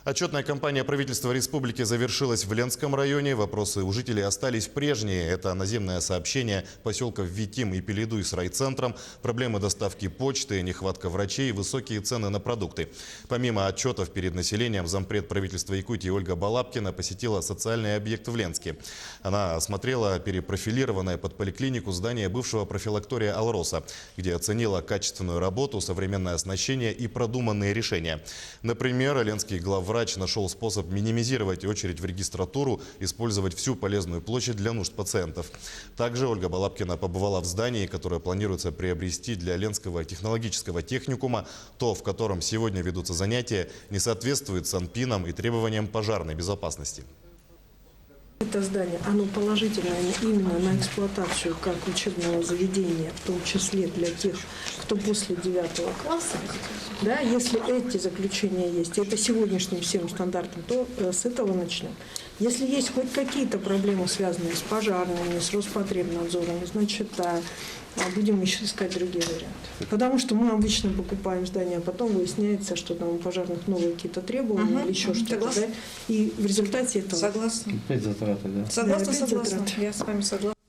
Отчетная кампания правительства республики завершилась в Ленском районе. Вопросы у жителей остались прежние. Это наземное сообщение поселков Витим и Пелидуй с райцентром, проблемы доставки почты, нехватка врачей, высокие цены на продукты. Помимо отчетов перед населением, зампред правительства Якутии Ольга Балабкина посетила социальный объект в Ленске. Она осмотрела перепрофилированное под поликлинику здание бывшего профилактория «Алроса», где оценила качественную работу, современное оснащение и продуманные решения. Например, ленский главврач нашел способ минимизировать очередь в регистратуру, использовать всю полезную площадь для нужд пациентов. Также Ольга Балабкина побывала в здании, которое планируется приобрести для Ленского технологического техникума. То, в котором сегодня ведутся занятия, не соответствует санпинам и требованиям пожарной безопасности. Это здание, оно положительное именно на эксплуатацию как учебного заведения, в том числе для тех, кто после 9 класса. Да, если эти заключения есть, это сегодняшним всем стандартам, то с этого начнем. Если есть хоть какие-то проблемы, связанные с пожарными, с Роспотребнадзором, значит, будем еще искать другие варианты. Потому что мы обычно покупаем здание, а потом выясняется, что там у пожарных новые какие-то требования или еще что-то. Да? И в результате этого... Согласна. Опять затраты, да? Согласна, Да, опять согласна. затраты. Я с вами согласна.